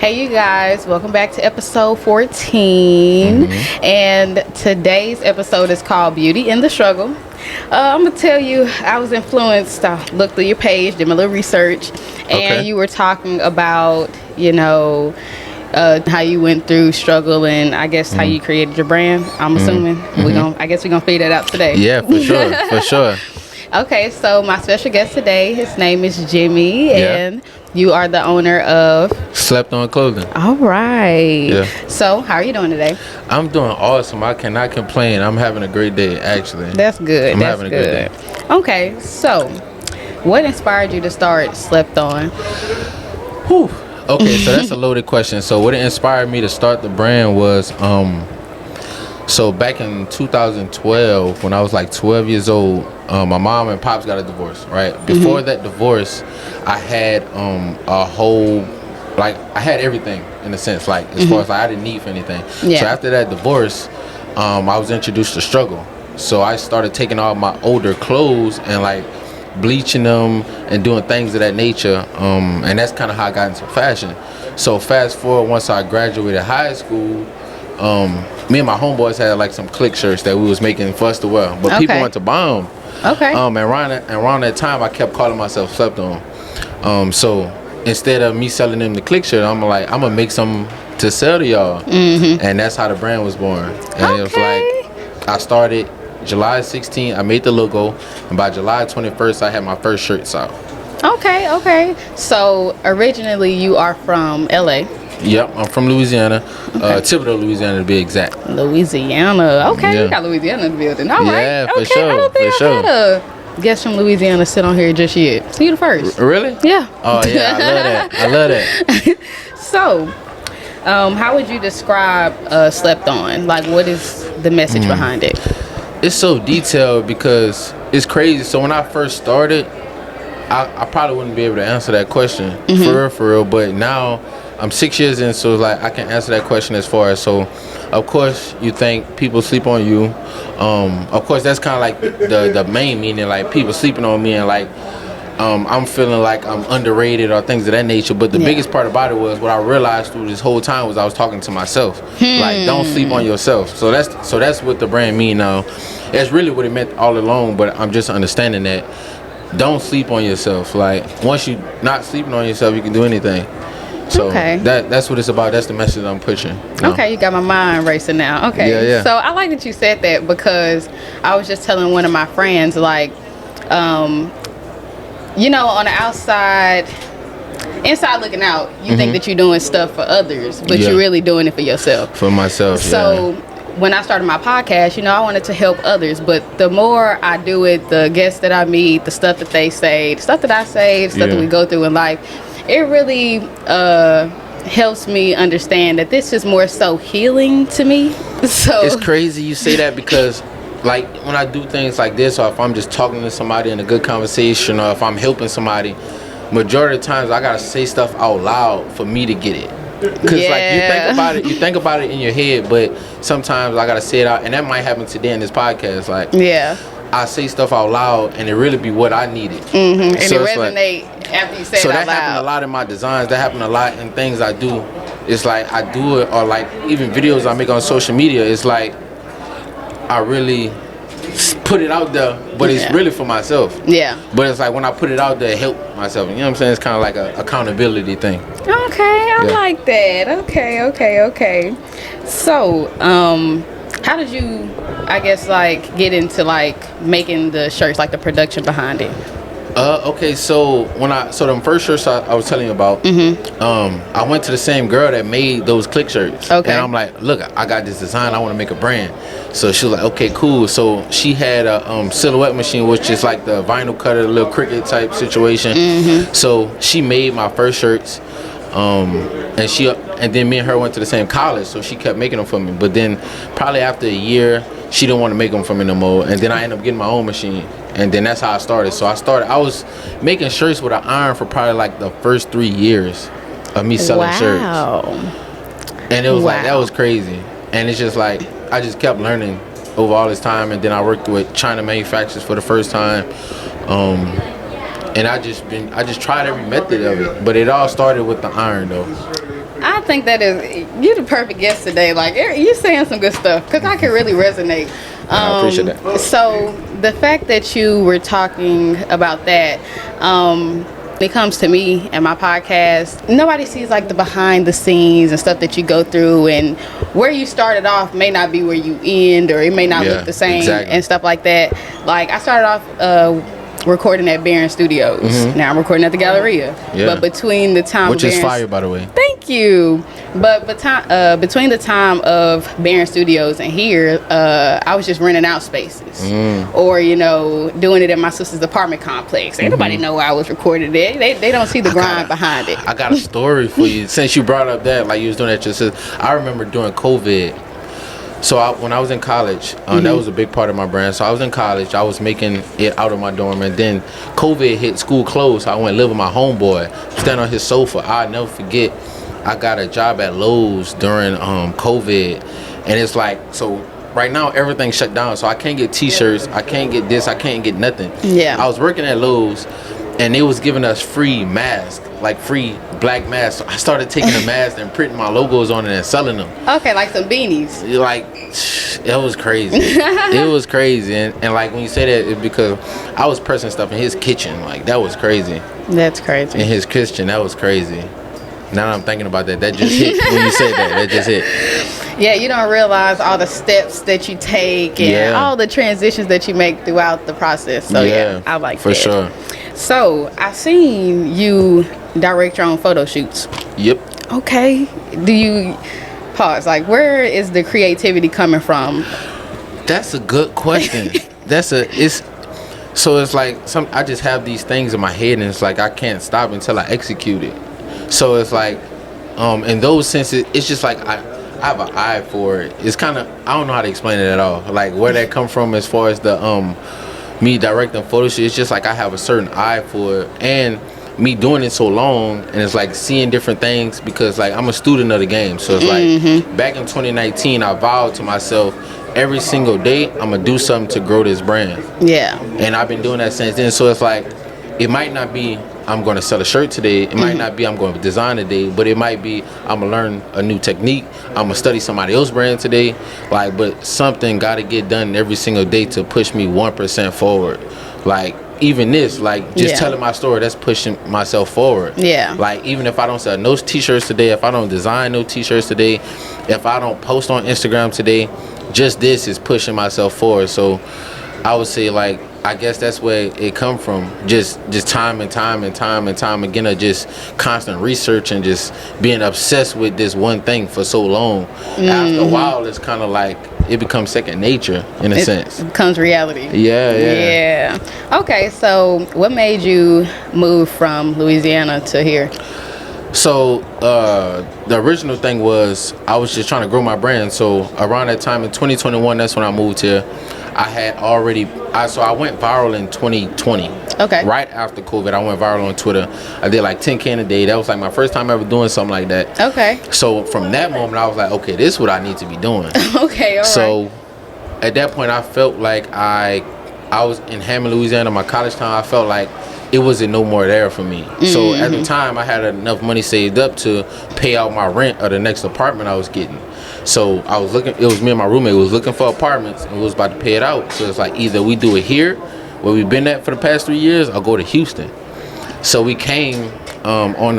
Hey you guys, welcome back to episode 14. And today's episode is called Beauty in the Struggle. I'm gonna tell you, I was influenced. I looked through your page, did my little research, and you were talking about, how you went through struggle and I guess how you created your brand. I'm assuming I guess we're gonna figure that out today. Yeah, for sure. Okay, so my special guest today, his name is Jimmy, and you are the owner of Slept On Clothing. All right. Yeah. So, how are you doing today? I'm doing awesome. I cannot complain. I'm having a great day, actually. That's good. I'm having a good day. Okay, so what inspired you to start Slept On? Whew. Okay, so that's a loaded question. So what inspired me to start the brand was so back in 2012, when I was like 12 years old, my mom and pops got a divorce, right? Before that divorce, I had a whole, like, I had everything in a sense, like, as far as like, I didn't need for anything. Yeah. So after that divorce, I was introduced to struggle. So I started taking all my older clothes and like bleaching them and doing things of that nature. And that's kind of how I got into fashion. So fast forward, once I graduated high school, me and my homeboys had like some click shirts that we was making for us to wear, but people wanted to buy them. Okay. And around that time, I kept calling myself Slept On. So instead of me selling them the click shirt, I'm like, I'm gonna make some to sell to y'all, and that's how the brand was born. And it was like, I started July 16th. I made the logo, and by July 21st, I had my first shirts out. Okay. So originally, you are from LA. Yep, I'm from Louisiana, Thibodaux, Louisiana to be exact. Louisiana. Okay, Yeah. You got Louisiana in the building. All right. Yeah, for Okay, sure, I don't think for sure. I've had a guest from Louisiana sit on here just yet. So you the first. Really? Yeah. Oh yeah, I love that. So, how would you describe Slept On? Like, what is the message behind it? It's so detailed because it's crazy. So when I first started, I probably wouldn't be able to answer that question for real. But now I'm 6 years in, so it's like I can answer that question as far as, so of course you think people sleep on you. Of course that's kind of like the main meaning, like people sleeping on me and like I'm feeling like I'm underrated or things of that nature. But the biggest part about it was what I realized through this whole time was I was talking to myself. Like, don't sleep on yourself. So that's what the brand mean now. That's really what it meant all along, but I'm just understanding that don't sleep on yourself. Like, once you not sleeping on yourself, you can do anything. So that's what it's about. That's the message I'm pushing. Okay, you got my mind racing now. Okay. Yeah. So I like that you said that because I was just telling one of my friends, like, on the outside, inside looking out, you think that you're doing stuff for others, but you're really doing it for yourself. For myself, So when I started my podcast, I wanted to help others, but the more I do it, the guests that I meet, the stuff that they say, the stuff that I say, the stuff that we go through in life, it really helps me understand that this is more so healing to me. So it's crazy you say that because, like, when I do things like this, or if I'm just talking to somebody in a good conversation, or if I'm helping somebody, majority of the times I gotta say stuff out loud for me to get it. Cause like you think about it in your head, but sometimes I gotta say it out, and that might happen today in this podcast. Like, I say stuff out loud, and it really be what I needed, and so it resonate after you say it out loud. So that happened a lot in my designs. That happened a lot in things I do. It's like I do it, or like even videos I make on social media. It's like I really put it out there, but it's really for myself. Yeah. But it's like when I put it out there, help myself. You know what I'm saying? It's kind of like a accountability thing. Okay, I like that. Okay. So, how did you, I guess, like, get into like making the shirts, like the production behind it? Okay, so the first shirts I was telling you about, I went to the same girl that made those click shirts. Okay. And I'm like, look, I got this design, I want to make a brand. So she was like, okay, cool. So she had a silhouette machine, which is like the vinyl cutter, little Cricut type situation. So she made my first shirts. And then me and her went to the same college, so she kept making them for me. But then probably after a year, she didn't want to make them for me no more. And then I ended up getting my own machine. And then that's how I started. So I was making shirts with an iron for probably like the first 3 years of me selling shirts. And it was like, that was crazy. And it's just like, I just kept learning over all this time. And then I worked with China manufacturers for the first time. And I just tried every method of it. But it all started with the iron though. I think that is, you're the perfect guest today. Like, you're saying some good stuff because I can really resonate. I appreciate that. So the fact that you were talking about that, when it comes to me and my podcast, nobody sees like the behind the scenes and stuff that you go through, and where you started off may not be where you end, or it may not look the same and stuff like that. Like, I started off recording at Barron Studios. Now I'm recording at the Galleria. But between the time, which is fire, by the way. Thank you. But between the time of Barron Studios and here, I was just renting out spaces, or doing it at my sister's apartment complex. Ain't nobody know where I was recording it. They don't see the grind behind it. I got a story for you. Since you brought up that, like you was doing that, just I remember during COVID. So when I was in college, that was a big part of my brand. So I was in college, I was making it out of my dorm, and then COVID hit, school closed. So I went to live with my homeboy, stand on his sofa. I'll never forget, I got a job at Lowe's during COVID, and it's like, so right now everything's shut down. So I can't get t-shirts, I can't get this, I can't get nothing. I was working at Lowe's, and they was giving us free masks, like free black masks. So I started taking the masks and printing my logos on it and selling them. Okay, like some beanies. Like, it was crazy. It was crazy. And like when you say that, it's because I was pressing stuff in his kitchen. Like, that was crazy. That's crazy. In his kitchen, that was crazy. Now that I'm thinking about that, that just hit. When you said that just hit. Yeah, you don't realize all the steps that you take and all the transitions that you make throughout the process. So yeah, I like that. For sure. So I seen you direct your own photo shoots. Yep. Okay. Do you pause? Like, where is the creativity coming from? That's a good question. So it's like I just have these things in my head, and it's like I can't stop until I execute it. So it's like, in those senses, it's just like I have an eye for it. It's kind of, I don't know how to explain it at all. Like, where that come from as far as the me directing photo shoots, it's just like I have a certain eye for it, and me doing it so long, and it's like seeing different things, because like I'm a student of the game. So it's like back in 2019, I vowed to myself, every single day I'm gonna do something to grow this brand. And I've been doing that since then. So it's like, it might not be I'm going to sell a shirt today, it might not be I'm going to design today, but it might be I'm going to learn a new technique, I'm going to study somebody else's brand today. Like, but something got to get done every single day to push me 1% forward. Like, even this, like, just telling my story, that's pushing myself forward. Like, even if I don't sell no t-shirts today, if I don't design no t-shirts today, if I don't post on Instagram today, just this is pushing myself forward. So I would say, like, I guess that's where it come from. Just time and time again of just constant research and just being obsessed with this one thing for so long. After a while, it's kind of like it becomes second nature in a sense. It becomes reality. Yeah. Okay, so what made you move from Louisiana to here? So the original thing was I was just trying to grow my brand. So around that time in 2021, that's when I moved here. I had already, so I went viral in 2020. Okay. Right after COVID, I went viral on Twitter. I did like 10K in a day. That was like my first time ever doing something like that. Okay. So from that moment, I was like, okay, this is what I need to be doing. Okay, all right. So at that point, I felt like I was in Hammond, Louisiana, my college town. I felt like it wasn't no more there for me. So at the time, I had enough money saved up to pay out my rent of the next apartment I was getting. So I was looking, it was me and my roommate was looking for apartments, and we was about to pay it out. So it's like, either we do it here, where we've been at for the past 3 years, or go to Houston. So we came on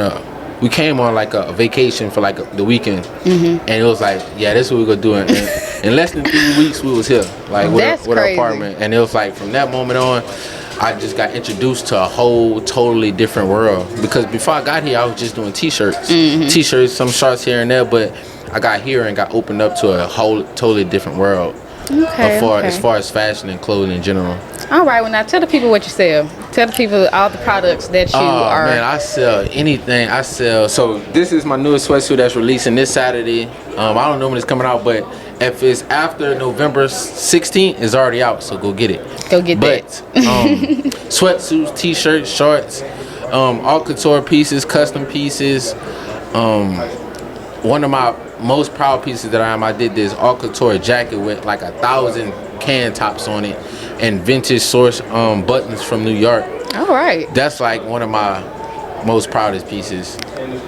like a vacation for like the weekend, and it was like, yeah, this is what we're gonna do. And in less than 3 weeks, we was here, like with our apartment. And it was like, from that moment on, I just got introduced to a whole totally different world. Because before I got here, I was just doing t-shirts, t-shirts, some shorts here and there, but I got here and got opened up to a whole totally different world. As far as fashion and clothing in general. All right, well, now tell the people what you sell. Tell the people all the products that you are. Man, I sell anything. So this is my newest sweatsuit that's releasing this Saturday. I don't know when it's coming out, but if it's after November 16th, it's already out, so go get it. Go get that. Sweatsuits, t-shirts, shorts, all couture pieces, custom pieces. One of my most proud pieces that I did this all couture jacket with like 1,000 can tops on it and vintage source buttons from New York. All right. That's like one of my most proudest pieces.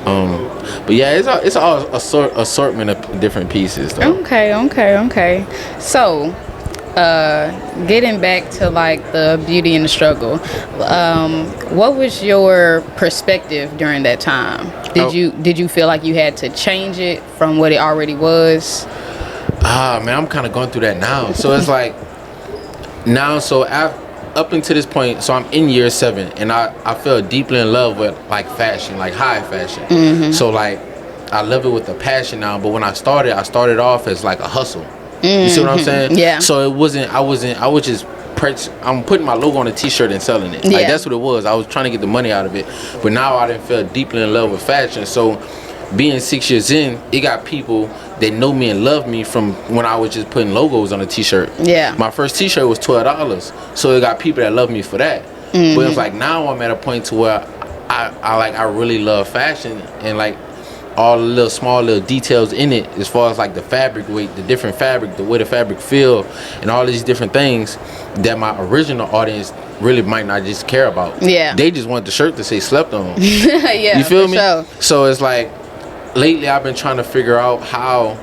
But yeah, it's all assortment of different pieces though. Okay. So, getting back to like the beauty and the struggle, what was your perspective during that time? Did you feel like you had to change it from what it already was? Man, I'm kind of going through that now. So it's like now, up until this point, so I'm in year 7, and I fell deeply in love with like fashion, like high fashion. So like I love it with a passion now. But when I started off as like a hustle. You see what I'm saying? Yeah. So I was just I'm putting my logo on a t-shirt and selling it. Like that's what it was. I was trying to get the money out of it. But now I didn't feel deeply in love with fashion. So being 6 years in, it got people that know me and love me from when I was just putting logos on a t-shirt. Yeah. My first t-shirt was $12. So it got people that love me for that. But it's like now I'm at a point to where I really love fashion, and like all the little small little details in it, as far as like the fabric weight, the different fabric, the way the fabric feel, and all these different things that my original audience really might not just care about. Yeah. They just want the shirt to say "slept on." Yeah. You feel me? Sure. So it's like lately I've been trying to figure out how,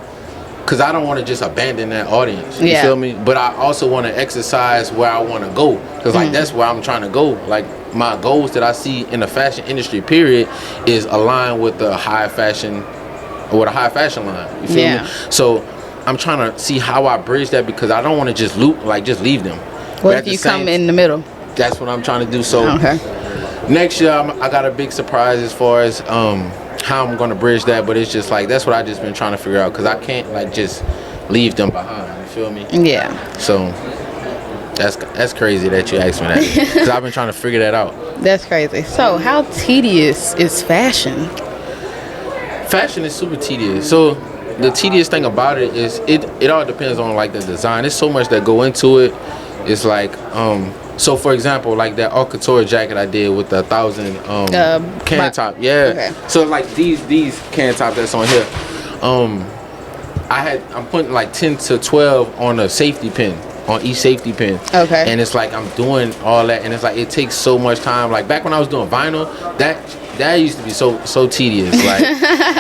because I don't want to just abandon that audience. You feel me? But I also want to exercise where I want to go, because like that's where I'm trying to go. Like my goals that I see in the fashion industry period is aligned with the high fashion, or with a high fashion line. You feel me? So I'm trying to see how I bridge that, because I don't want to just just leave them. What if you come in the middle? That's what I'm trying to do. So next year I got a big surprise as far as how I'm gonna bridge that, but it's just like that's what I just been trying to figure out, because I can't like just leave them behind. You feel me? Yeah. So that's crazy that you asked me that, because I've been trying to figure that out. That's crazy. So how tedious is fashion? Fashion is super tedious. So the tedious thing about it is it all depends on like the design. There's so much that go into it. It's like so for example, like that haute couture jacket I did with the 1,000 can top. Yeah. Okay. So like these can tops that's on here. I'm putting like 10 to 12 on a safety pin, on each safety pin. Okay. And it's like I'm doing all that, and it's like it takes so much time. Like back when I was doing vinyl, that used to be so tedious. Like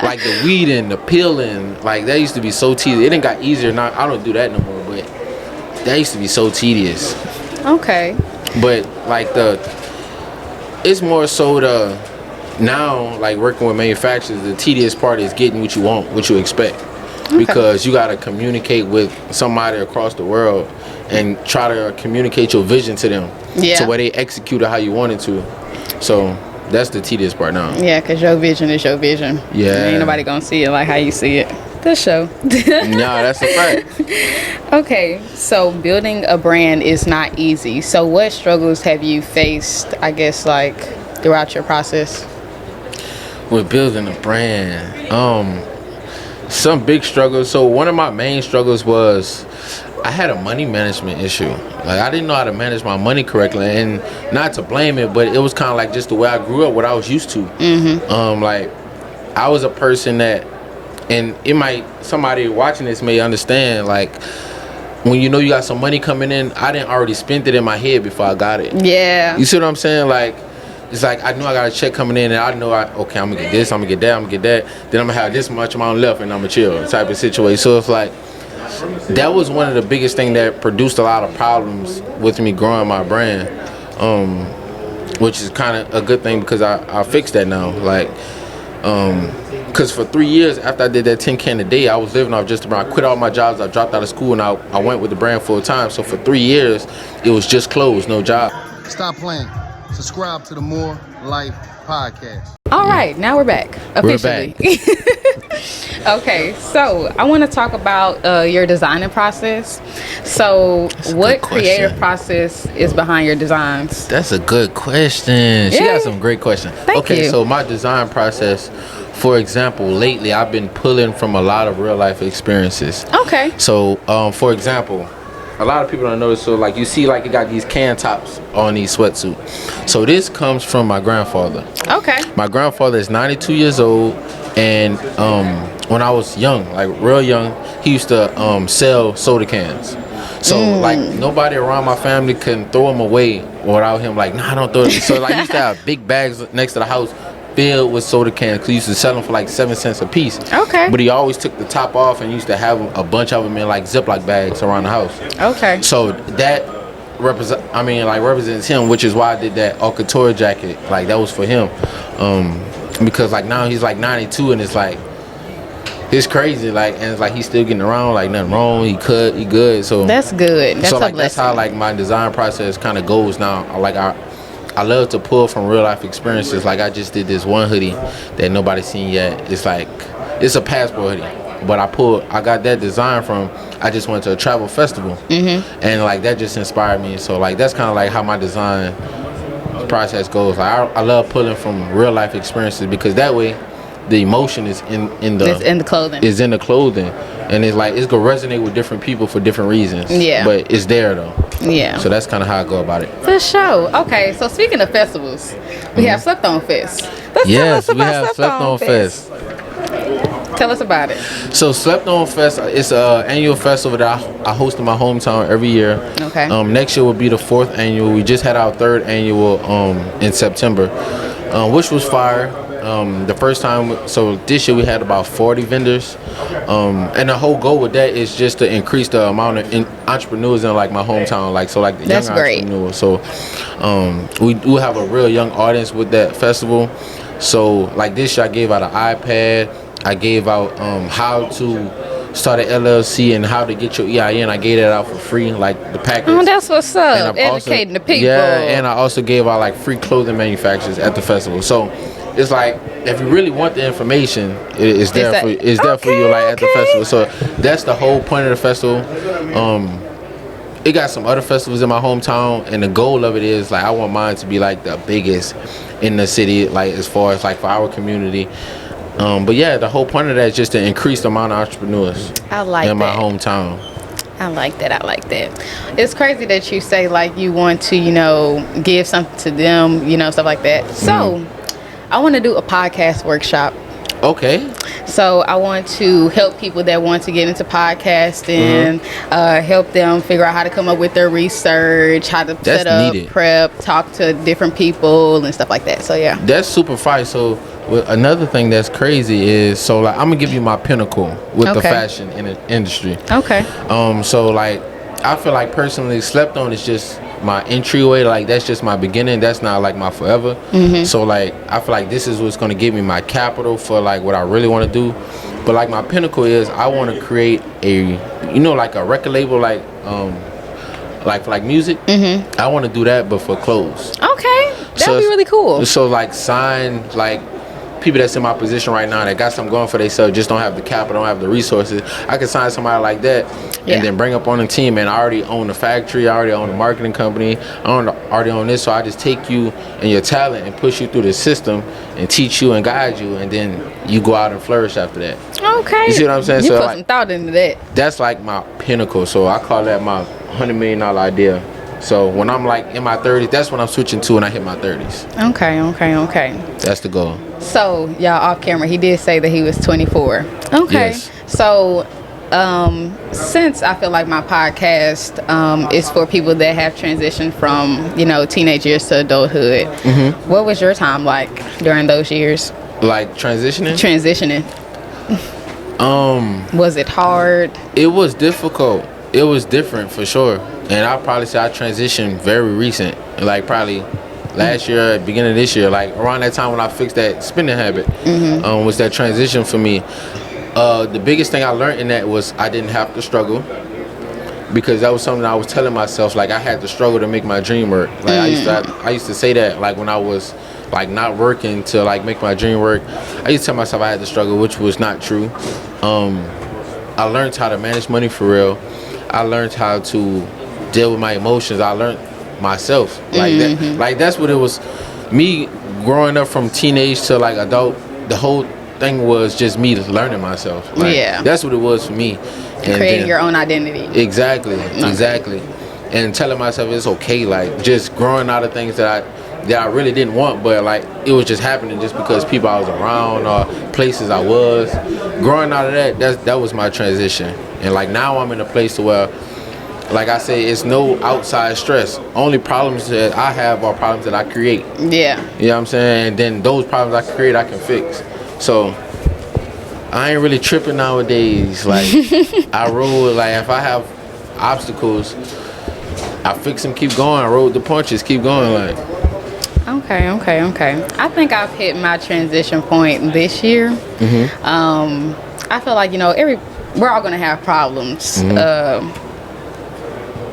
like the weeding, the peeling, like that used to be so tedious. It didn't got easier now. I don't do that no more, but that used to be so tedious. Okay. But like it's more so now like working with manufacturers, the tedious part is getting what you want, what you expect. Because you got to communicate with somebody across the world and try to communicate your vision to them, to where they execute it how you want it to. So that's the tedious part now. Yeah, because your vision is your vision. Yeah. Ain't nobody gonna see it like how you see it. Good show. No, that's a fact. Okay, so building a brand is not easy. So what struggles have you faced, I guess, like throughout your process? With building a brand, some big struggles. So one of my main struggles was I had a money management issue. Like I didn't know how to manage my money correctly, and not to blame it, but it was kind of like just the way I grew up, what I was used to. Like I was a person that, and somebody watching this may understand, like when you know you got some money coming in, I didn't already spend it in my head before I got it. Yeah. You see what I'm saying? Like it's like I knew I got a check coming in, and I know okay, I'm gonna get this, I'm gonna get that, I'm gonna get that. Then I'm gonna have this much amount left, and I'm gonna chill type of situation. So it's like that was one of the biggest things that produced a lot of problems with me growing my brand, which is kind of a good thing, because I fixed that now. Like, because for 3 years after I did that 10 can a day, I was living off just about. I quit all my jobs. I dropped out of school, and I went with the brand full time. So for 3 years, it was just clothes, no job. Stop playing. Subscribe to the More Life Podcast. All right, now we're back officially. We're back. Okay, so I want to talk about your designing process. So what creative process is behind your designs? That's a good question. She got some great questions. Thank you. So my design process, for example, lately I've been pulling from a lot of real life experiences. Okay. So for example, a lot of people don't notice, so like you see like it got these can tops on these sweatsuits. So this comes from my grandfather. Okay. My grandfather is 92 years old, and when I was young, like real young, he used to sell soda cans. So like nobody around my family couldn't throw them away without him like, nah, don't throw them. So like he used to have big bags next to the house filled with soda cans because he used to sell them for like 7 cents a piece. Okay. But he always took the top off and used to have a bunch of them in like Ziploc bags around the house. Okay. So that represents him, which is why I did that haute couture jacket. Like that was for him, because like now he's like 92 and it's like it's crazy. Like and it's like he's still getting around. Like nothing wrong. He good. So that's good. That's so a like blessing. that's how like my design process kind of goes now. Like I love to pull from real life experiences. Like I just did this one hoodie that nobody's seen yet. It's like it's a passport hoodie, but I got that design from. I just went to a travel festival, and like that just inspired me. So like that's kind of like how my design process goes. Like I love pulling from real life experiences because that way the emotion is in the clothing. Is in the clothing, and it's like it's gonna resonate with different people for different reasons. Yeah, but it's there though. Yeah. So that's kind of how I go about it. For sure. Okay. So speaking of festivals, we have Slept On Fest. Yes, we have Slept On Fest. Tell us about it. So Slept On Fest, it's an annual festival that I host in my hometown every year. Okay. Next year will be the 4th annual. We just had our 3rd annual in September, which was fire. The first time, so this year we had about 40 vendors, and the whole goal with that is just to increase the amount of entrepreneurs in like my hometown, like so like the young entrepreneurs. So we do have a real young audience with that festival. So like this year I gave out an iPad. I gave out how to start an LLC and how to get your EIN. I gave that out for free, like the package. Oh, that's what's up. Educating the people. Yeah, and I also gave out like free clothing manufacturers at the festival. So it's like if you really want the information, it's there for you like at the festival. So that's the whole point of the festival. It got some other festivals in my hometown, and the goal of it is like I want mine to be like the biggest in the city, like as far as like for our community. But yeah, the whole point of that is just to increase the amount of entrepreneurs in my hometown. I like that. It's crazy that you say like you want to, give something to them, stuff like that. So I want to do a podcast workshop. Okay. So I want to help people that want to get into podcasting, help them figure out how to come up with their research, how to set up, prep, talk to different people and stuff like that. So yeah. That's super fire. So another thing that's crazy is, so like I'm gonna give you my pinnacle with the fashion industry. Okay. So like I feel like personally Slept On is just my entryway. Like that's just my beginning. That's not like my forever. So like I feel like this is what's gonna give me my capital for like what I really want to do. But like my pinnacle is I want to create a like a record label like for like music. I want to do that but for clothes. Okay, that'd be really cool. So like sign like people that's in my position right now that got something going for themselves, just don't have the capital, don't have the resources. I could sign somebody like that and then bring up on the team, and I already own the factory, I already own the marketing company, I already own this, so I just take you and your talent and push you through the system and teach you and guide you, and then you go out and flourish after that. Okay. You see what I'm saying? You put some thought into that. That's like my pinnacle, so I call that my $100 million idea. So when I'm like in my 30s, that's when I'm switching to when I hit my 30s. Okay. That's the goal. So y'all off camera, he did say that he was 24. Okay. Yes. So since I feel like my podcast is for people that have transitioned from teenage years to adulthood, what was your time like during those years? Like transitioning. Was it hard? It was difficult. It was different for sure. And I'll probably say I transitioned very recent, like probably last year, beginning of this year, like around that time when I fixed that spending habit, was that transition for me. The biggest thing I learned in that was I didn't have to struggle, because that was something I was telling myself, like I had to struggle to make my dream work. Like I used to say that like when I was like not working to like make my dream work. I used to tell myself I had to struggle, which was not true. I learned how to manage money for real. I learned how to deal with my emotions. I learned myself like that. Like that's what it was. Me growing up from teenage to like adult, the whole thing was just me learning myself. Like, that's what it was for me. And creating your own identity. Exactly. And telling myself it's okay. Like just growing out of things that I really didn't want, but like it was just happening just because people I was around or places I was. Growing out of that was my transition. And like now I'm in a place to where like I say, it's no outside stress. Only problems that I have are problems that I create. Yeah. You know what I'm saying? And then those problems I create, I can fix. So I ain't really tripping nowadays. Like I roll, like if I have obstacles, I fix them, keep going. I roll with the punches, keep going. Like. Okay. I think I've hit my transition point this year. I feel like, you know, we're all gonna have problems.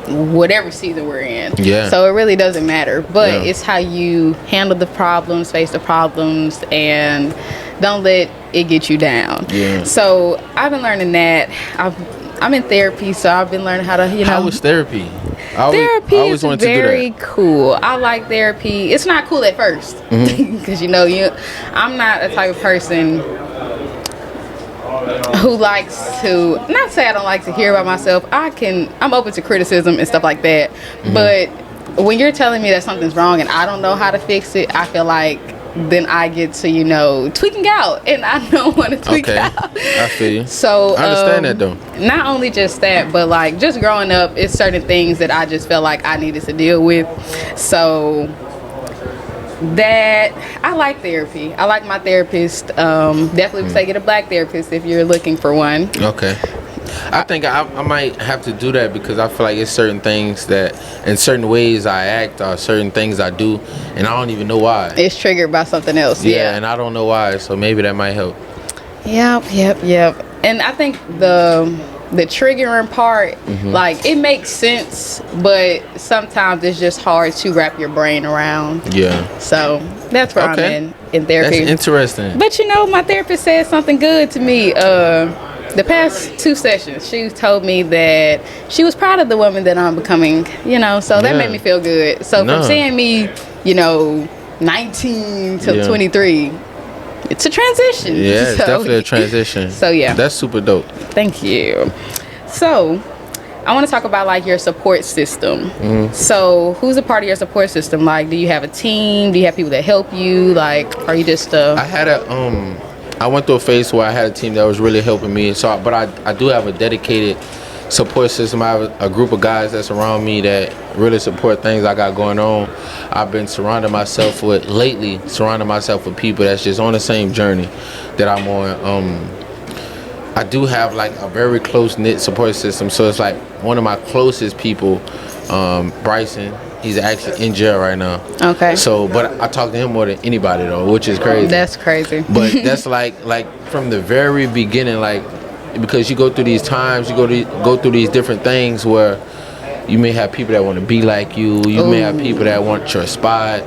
Whatever season we're in. Yeah. So it really doesn't matter. But Yeah. it's how you handle the problems, face the problems, and don't let it get you down. Yeah. So I've been learning that. I'm in therapy, so I've been learning how to, you know. How was therapy? Therapy I always is wanted to do very that. cool. I like therapy. It's not cool at first because you know I'm not a type of person who likes to, not say I don't like to hear about myself. I'm open to criticism and stuff like that. But when you're telling me that something's wrong and I don't know how to fix it, I feel like then I get to, you know, tweaking out, and I don't want to tweak out. I feel you. So I understand that though. Not only just that, but like just growing up, it's certain things that I just felt like I needed to deal with. So that I like therapy. I like my therapist. Definitely would say get a black therapist if you're looking for one. Okay. I think I might have to do that because I feel like it's certain things that, in certain ways I act or certain things I do, and I don't even know why. It's triggered by something else. Yeah. And I don't know why, so maybe that might help. Yep. And I think the triggering part, like it makes sense, but sometimes it's just hard to wrap your brain around. Yeah. So that's where I'm in therapy. That's interesting. But you know, my therapist said something good to me. The past 2 sessions, she told me that she was proud of the woman that I'm becoming, you know, so that made me feel good. So from seeing me, you know, 19 to 23, it's a transition. Yeah, it's definitely a transition. So yeah. That's super dope. Thank you. So I want to talk about like your support system. So who's a part of your support system? Like, do you have a team? Do you have people that help you? Like, are you just I had I went through a phase where I had a team that was really helping me. So, but I do have a dedicated support system. I have a group of guys that's around me that really support things I got going on. I've been surrounding myself with people that's just on the same journey that I'm on. I do have like a very close-knit support system. So it's like one of my closest people, Bryson. He's actually in jail right now. Okay. So, but I talk to him more than anybody though, which is crazy. That's crazy. But that's like from the very beginning, like because you go through these times, you go through these different things where you may have people that want to be like you. You may have people that want your spot.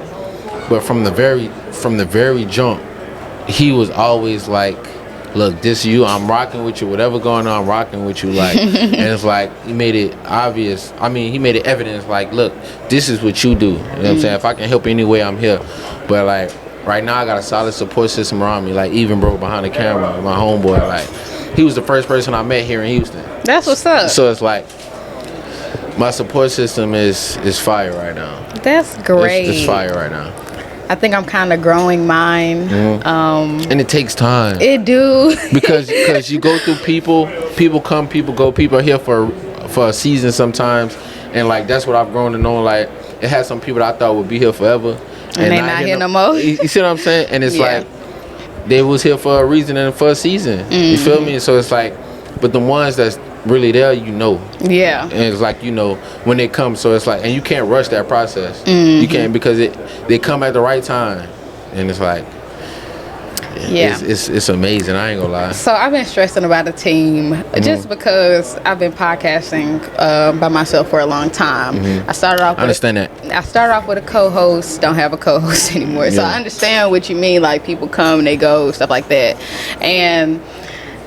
But from the very jump, he was always like, look, this you, I'm rocking with you, whatever going on, I'm rocking with you, like, and it's like, he made it obvious, he made it evidence, like, look, this is what you do, you know what I'm saying, if I can help any way, I'm here, but like, right now, I got a solid support system around me, like, even bro behind the camera, my homeboy, like, he was the first person I met here in Houston. That's what's up. So it's like, my support system is fire right now. That's great. It's fire right now. I think I'm kind of growing mine. And it takes time. It do. because you go through people come, people go, people are here for a season sometimes, and like that's what I've grown to know. Like it has some people that I thought would be here forever, and they not here no more. You see what I'm saying? And it's like they was here for a reason and for a season. You feel me? So it's like, but the ones that's really there, you know. Yeah. And it's like, you know, when they come, so it's like, and you can't rush that process. You can't, because they come at the right time, and it's like, it's amazing. I ain't gonna lie. So I've been stressing about a team just because I've been podcasting by myself for a long time. I started off. I started off with a co-host. Don't have a co-host anymore. So I understand what you mean. Like people come and they go, stuff like that. And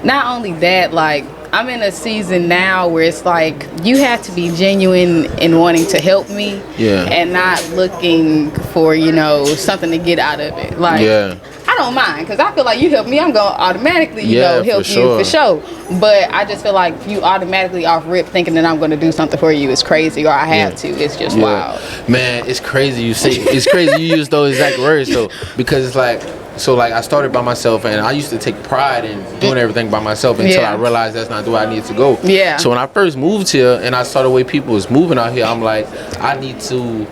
not only that, like I'm in a season now where it's like you have to be genuine in wanting to help me, and not looking for, you know, something to get out of it. Like I don't mind, because I feel like you help me, I'm gonna automatically, you know, help you for sure. But I just feel like you automatically off rip thinking that I'm gonna do something for you is crazy, or I have to. It's just wild. Man, it's crazy you say it's crazy you use those exact words though, because it's like So like I started by myself, and I used to take pride in doing everything by myself until I realized that's not the way I need to go. Yeah. So when I first moved here and I saw the way people was moving out here, I'm like, I need to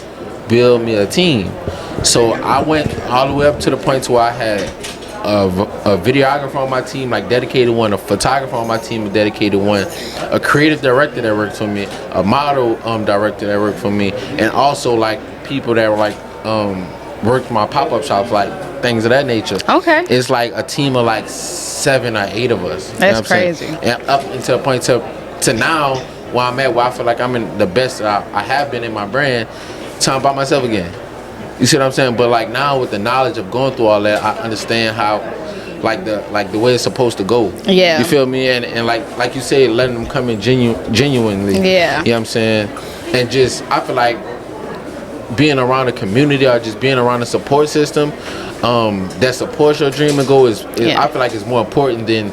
build me a team. So I went all the way up to the point to where I had a videographer on my team, like dedicated one, a photographer on my team, a dedicated one, a creative director that worked for me, a model director that worked for me, and also like people that were like worked my pop-up shops, like things of that nature. Okay. It's like a team of like 7 or 8 of us. That's crazy. And up until a point to now where I'm at, where I feel like I'm in the best that I have been in my brand, talking about myself again. You see what I'm saying? But like now with the knowledge of going through all that, I understand how like the way it's supposed to go. Yeah. You feel me? And like you say, letting them come in genuinely. Yeah. You know what I'm saying? And just I feel like being around a community or just being around a support system that supports your dream and goal is I feel like it's more important than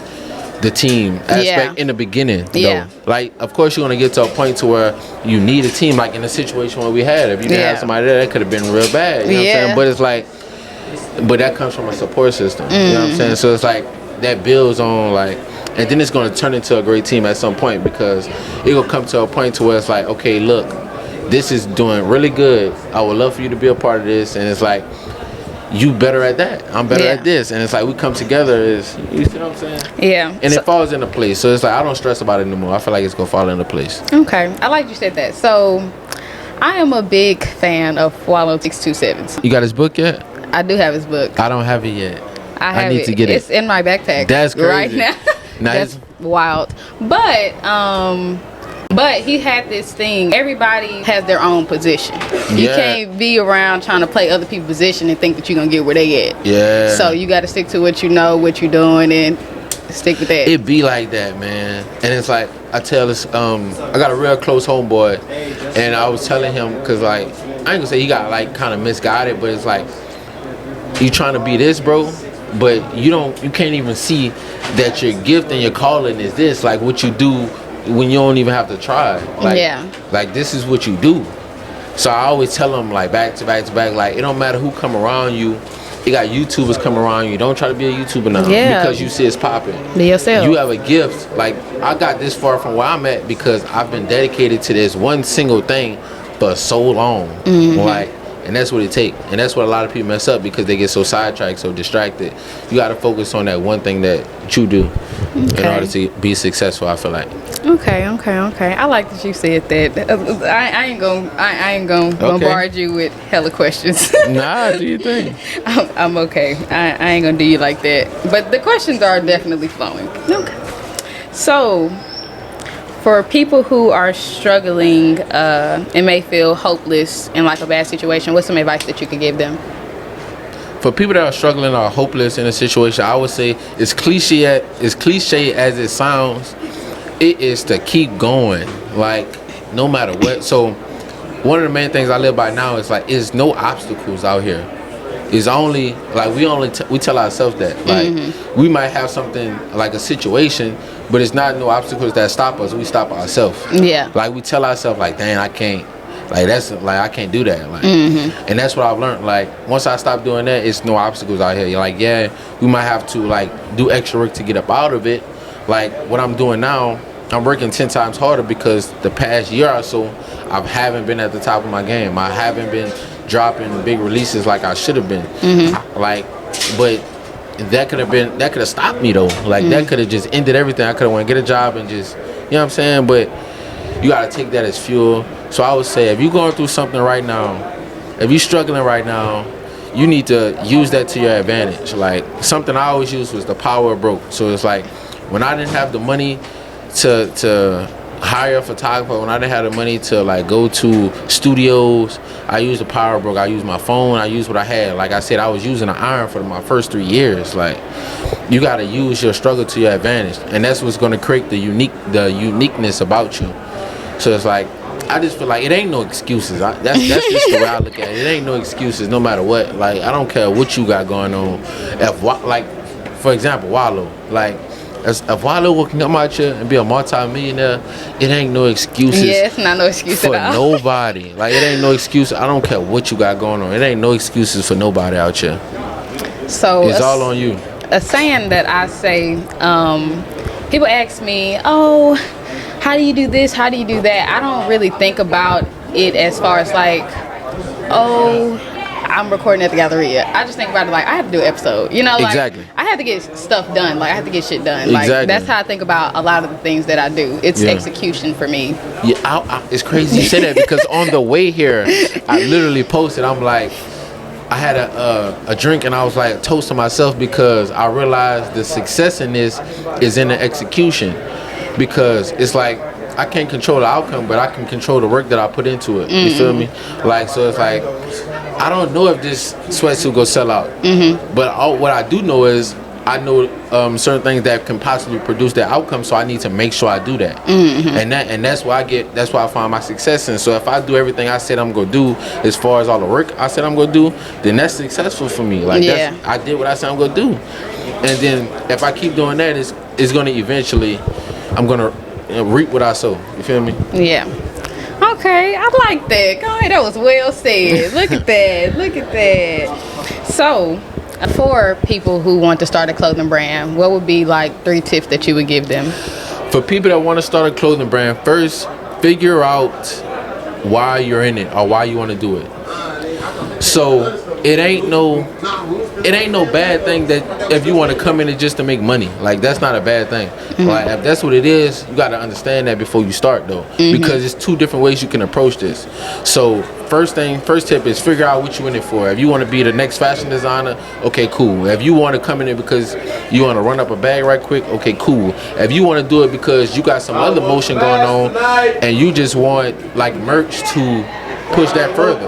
the team aspect in the beginning. Yeah. Though. Like, of course, you're going to get to a point to where you need a team, like in the situation where we had. If you didn't have somebody there, that could have been real bad. You know what I'm saying? But it's like, but that comes from a support system. You know what I'm saying? So it's like, that builds on, like, and then it's going to turn into a great team at some point, because it will come to a point to where it's like, okay, look, this is doing really good. I would love for you to be a part of this. And it's like, you better at that, I'm better at this, and it's like we come together. Is you see what I'm saying? Yeah. And it falls into place. So it's like I don't stress about it anymore. I feel like it's gonna fall into place. Okay, I like you said that. So I am a big fan of Wallow 627s. You got his book yet? I do have his book. I don't have it yet. I need to get it. It's in my backpack. That's crazy. Right now. Nice. That's wild. But he had this thing. Everybody has their own position. You can't be around trying to play other people's position and think that you're gonna get where they at. Yeah. So you got to stick to what you know, what you're doing, and stick with that. It be like that, man. And it's like I tell this. I got a real close homeboy, and I was telling him because like I ain't gonna say he got like kind of misguided, but it's like you trying to be this, bro, but you can't even see that your gift and your calling is this. Like what you do when you don't even have to try. Like this is what you do. So I always tell them like back to back to back, like it don't matter who come around you. You got YouTubers come around you. Don't try to be a YouTuber now because you see it's popping. Be yourself. You have a gift. Like I got this far from where I'm at because I've been dedicated to this one single thing for so long. Like, and that's what it takes. And that's what a lot of people mess up because they get so sidetracked, so distracted. You got to focus on that one thing that you do in order to be successful, I feel like. Okay. I like that you said that. I ain't gonna bombard you with hella questions. Nah, do you think? I'm okay. I ain't gonna do you like that. But the questions are definitely flowing. Okay. So, for people who are struggling and may feel hopeless in like a bad situation, what's some advice that you could give them? For people that are struggling or hopeless in a situation, I would say as cliche as it sounds, it is to keep going, like no matter what. So one of the main things I live by now is like there's no obstacles out here. It's only like we tell ourselves that like we might have something like a situation, but it's not no obstacles that stop us. We stop ourselves. Yeah. Like we tell ourselves like, dang, I can't. Like that's like I can't do that. Like, and that's what I've learned. Like once I stop doing that, it's no obstacles out here. You're like, yeah, we might have to like do extra work to get up out of it. Like what I'm doing now, I'm working 10 times harder because the past year or so, I haven't been at the top of my game. I haven't been dropping big releases like I should have been. Like, but that could have stopped me though. Like that could have just ended everything. I could have went get a job and just, you know what I'm saying? But you gotta take that as fuel. So I would say if you're going through something right now, if you're struggling right now, you need to use that to your advantage. Like something I always used was the power of broke. So it's like when I didn't have the money to hire a photographer, when I didn't have the money to like go to studios, I used the power of broke. I used my phone, I used what I had. Like I said, I was using an iron for my first 3 years. Like you gotta use your struggle to your advantage, and that's what's gonna create the uniqueness about you. So it's like I just feel like it ain't no excuses. That's just the way I look at it. It ain't no excuses no matter what. Like I don't care what you got going on. If like for example, Wallow, like if Wallow can come out here and be a multi-millionaire, it ain't no excuses. Yeah, it's not no excuse for at all. nobody. Like it ain't no excuse. I don't care what you got going on. It ain't no excuses for nobody out here. So it's all on you. A saying that I say, people ask me, oh, how do you do this? How do you do that? I don't really think about it as far as like, oh, I'm recording at the Galleria. I just think about it like I have to do an episode. You know, like Exactly. I have to get stuff done. Like I have to get shit done. Like Exactly. that's how I think about a lot of the things that I do. It's execution for me. Yeah, it's crazy you say that because on the way here, I literally posted. I'm like, I had a drink and I was like toast to myself because I realized the success in this is in the execution, because it's like I can't control the outcome, but I can control the work that I put into it. You feel me? Like, so it's like I don't know if this sweatsuit go sell out, but what I do know is I know certain things that can possibly produce that outcome, so I need to make sure I do that. And that's why I find my success in. So if I do everything I said I'm gonna do, as far as all the work I said I'm gonna do, then that's successful for me. Like I did what I said I'm gonna do. And then if I keep doing that, it's gonna eventually, I'm gonna reap what I sow. You feel me? Yeah. Okay, I like that. God, that was well said. Look at that. Look at that. So, for people who want to start a clothing brand, what would be like 3 tips that you would give them? For people that want to start a clothing brand, first, figure out why you're in it or why you want to do it. So it ain't no bad thing that if you want to come in it just to make money. Like, that's not a bad thing. Like, if that's what it is, you got to understand that before you start, though, because it's 2 different ways you can approach this. So first tip is figure out what you're in it for. If you want to be the next fashion designer, okay, cool. If you want to come in it because you want to run up a bag right quick, okay, cool. If you want to do it because you got some other motion going on and you just want like merch to push that further,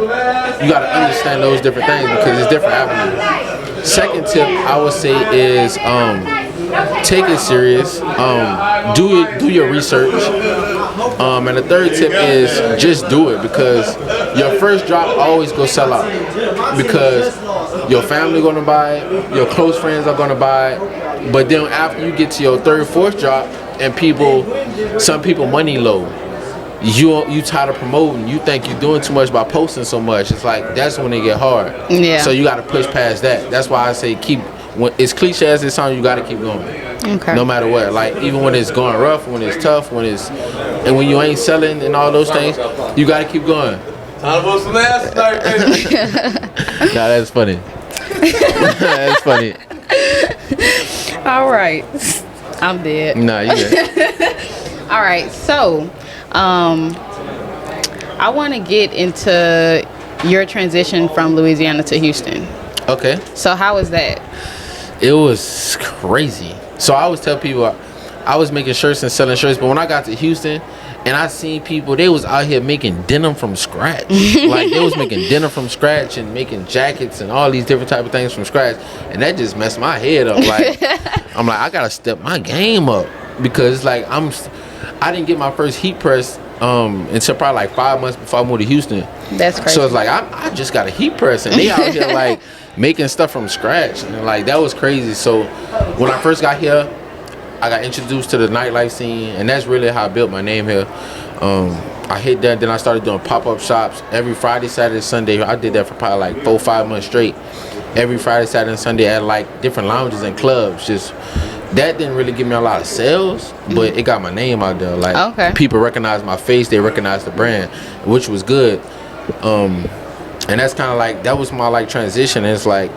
you got to understand those different things because it's different avenues. Second tip I would say is take it serious, do your research, and the third tip is just do it, because your first drop always go sell out, because your family gonna buy it, your close friends are gonna buy it, but then after you get to your third, fourth drop and some people money low, you tired of promoting, you think you're doing too much by posting so much, it's like that's when it get hard. So you got to push past that. That's why I say when it's cliche as it sounds, you got to keep going. No matter what, like even when it's going rough, when it's tough, when you ain't selling and all those things, you got to keep going. Time for some ass tonight, baby. Nah, that's funny. That's funny. All right, I'm dead. Nah, you good. All right, so I want to get into your transition from Louisiana to Houston. Okay. So how was that? It was crazy. So I always tell people I was making shirts and selling shirts, but when I got to Houston and I seen people, they was out here making denim from scratch. Like, they was making denim from scratch and making jackets and all these different type of things from scratch, and that just messed my head up. Like, I'm like, I gotta step my game up, because like I didn't get my first heat press until probably like 5 months before I moved to Houston. That's crazy. So it's like I just got a heat press and they out here like making stuff from scratch, and like that was crazy. So when I first got here, I got introduced to the nightlife scene, and that's really how I built my name here. I hit that, then I started doing pop-up shops every Friday, Saturday, Sunday. I did that for probably like 4 or 5 months straight. Every Friday, Saturday, and Sunday at like different lounges and clubs. Just that didn't really give me a lot of sales, but it got my name out there. Like, people recognize my face, they recognize the brand, which was good. And that's kind of like, that was my like transition. It's like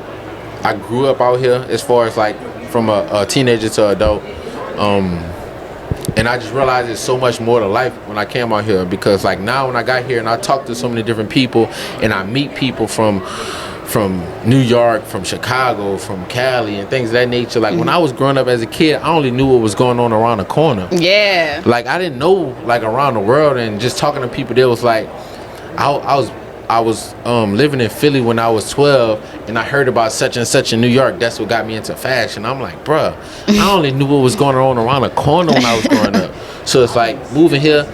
I grew up out here as far as like from a teenager to adult. And I just realized there's so much more to life when I came out here, because like now when I got here and I talk to so many different people and I meet people from New York, from Chicago, from Cali and things of that nature. Like when I was growing up as a kid, I only knew what was going on around the corner. Yeah. Like I didn't know like around the world, and just talking to people, there was like, I was living in Philly when I was 12, and I heard about such and such in New York. That's what got me into fashion. I'm like, bruh, I only knew what was going on around the corner when I was growing up. So it's like moving here,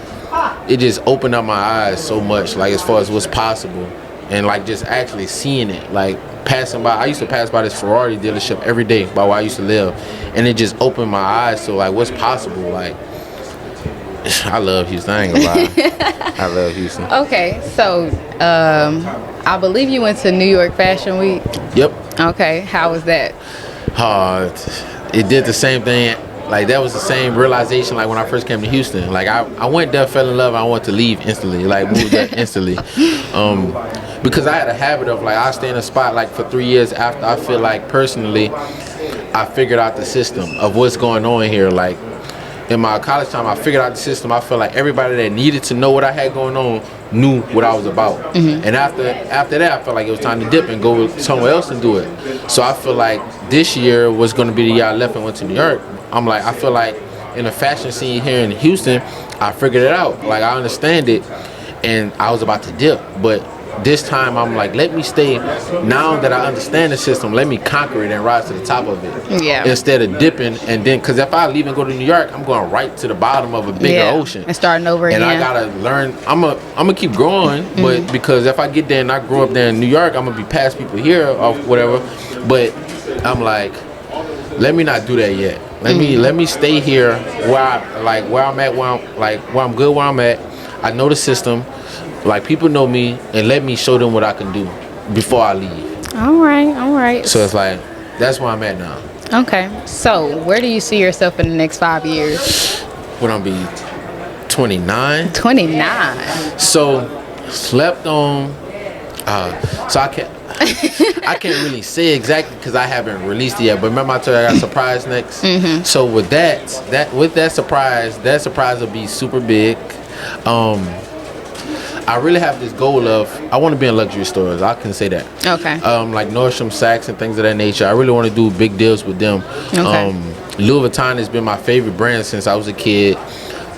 it just opened up my eyes so much, like as far as what's possible, and like just actually seeing it. Like passing by, I used to pass by this Ferrari dealership every day by where I used to live, and it just opened my eyes to like what's possible. Like, I love Houston, I ain't gonna lie. I love Houston. Okay, so I believe you went to New York Fashion Week. Yep. Okay, how was that? It did the same thing. Like, that was the same realization like when I first came to Houston. Like, I went there, fell in love, I wanted to leave instantly, like move there instantly. Because I had a habit of, like, I stay in a spot like for 3 years after I feel like personally I figured out the system of what's going on here. Like, in my college time, I figured out the system. I felt like everybody that needed to know what I had going on knew what I was about. And after that, I felt like it was time to dip and go somewhere else and do it. So I feel like this year was going to be the year I left and went to New York. I feel like in the fashion scene here in Houston, I figured it out. Like, I understand it, and I was about to dip. But this time, I'm like, let me stay. Now that I understand the system, let me conquer it and rise to the top of it. Yeah. Instead of dipping, and then, because if I leave and go to New York, I'm going right to the bottom of a bigger ocean. And starting over again. And I gotta learn. I'm gonna keep growing, but because if I get there and I grow up there in New York, I'm gonna be past people here or whatever. But I'm like, let me not do that yet. Let me stay here where I'm at, where I'm good, where I'm at. I know the system, like, people know me, and let me show them what I can do before I leave. All right. So it's like, that's where I'm at now. Okay. So where do you see yourself in the next 5 years? When I'll be 29. 29. So slept on. So I can't really say exactly because I haven't released it yet. But remember, I told you I got a surprise next. So with that surprise will be super big. I really have this goal of, I want to be in luxury stores. I can say that. Okay. Like Nordstrom, Saks, and things of that nature. I really want to do big deals with them. Okay. Louis Vuitton has been my favorite brand since I was a kid.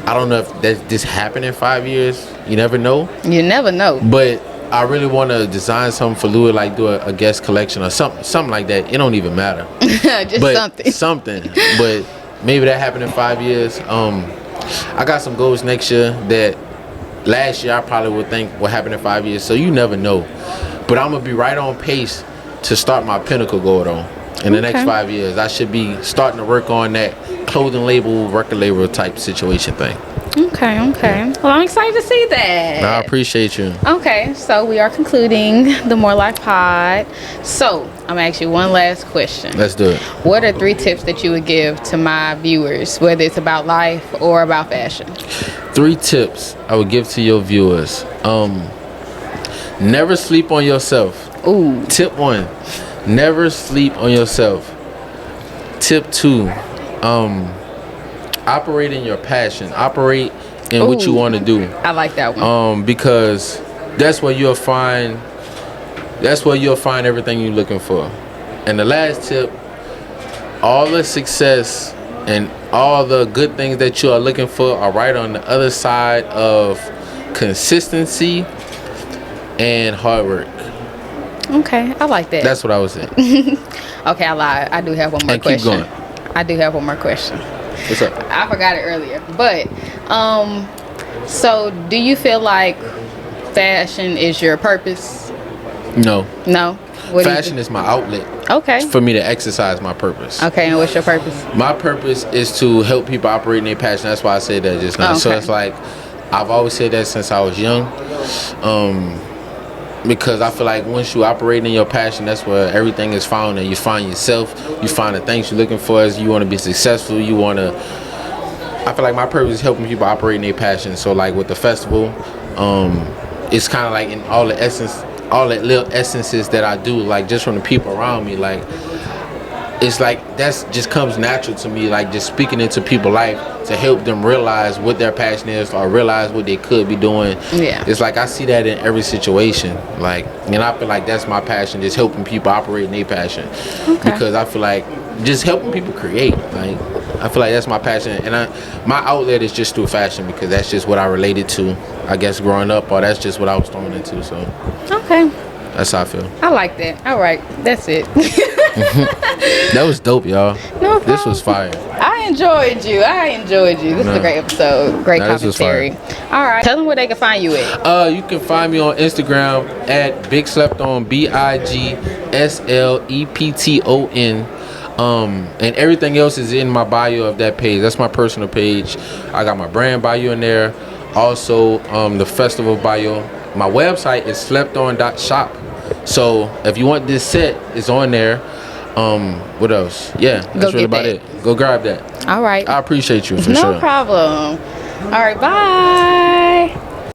I don't know if this happened in 5 years. You never know. You never know. But I really want to design something for Louis, like do a guest collection or something like that. It don't even matter. Just something. But maybe that happened in 5 years. I got some goals next year that last year I probably would think what happened in 5 years. So you never know. But I'm gonna be right on pace to start my pinnacle goal though. In the next 5 years, I should be starting to work on that clothing label, record label type situation thing. Okay. Well, I'm excited to see that. I appreciate you. Okay, so we are concluding the More Life Pod. So I'm gonna ask you one last question. Let's do it. What are 3 tips that you would give to my viewers, whether it's about life or about fashion? 3 tips I would give to your viewers. Never sleep on yourself. Ooh. Tip 1. Never sleep on yourself. Tip 2. Operate in your passion. Operate in what you want to do. I like that one. Because that's where you'll find everything you're looking for. And the last tip, all the success and all the good things that you are looking for are right on the other side of consistency and hard work. Okay, I like that. That's what I was saying. Okay, I lied. I do have one more question. Keep going. I do have one more question. What's up? I forgot it earlier. But, so do you feel like fashion is your purpose? No. No? Fashion is my outlet. Okay. For me to exercise my purpose. Okay, and what's your purpose? My purpose is to help people operate in their passion. That's why I said that just now. Okay. So it's like, I've always said that since I was young. Because I feel like once you operate in your passion, that's where everything is found, and you find yourself, you find the things you're looking for. As you want to be successful, I feel like my purpose is helping people operate in their passion. So like with the festival, it's kind of like in all the little essences that I do, like just from the people around me, like it's like that's just comes natural to me, like just speaking into people's life to help them realize what their passion is or realize what they could be doing. Yeah. It's like I see that in every situation. Like, and I feel like that's my passion, just helping people operate in their passion. Okay. Because I feel like just helping people create. Like, I feel like that's my passion. And my outlet is just through fashion because that's just what I related to, I guess, growing up, or that's just what I was thrown into. So okay. That's how I feel. I like that. All right. That's it. That was dope, y'all. No problem. This was fire. I enjoyed you. This was a great episode. Great commentary. All right. Tell them where they can find you at. You can find me on Instagram at Big Slept On, BIGSLEPTON. And everything else is in my bio of that page. That's my personal page. I got my brand bio in there. Also, the festival bio. My website is slepton.shop. So if you want this set, it's on there. What else? Yeah, that's really about it. Go grab that. All right. I appreciate you for no sure. problem. All right, bye.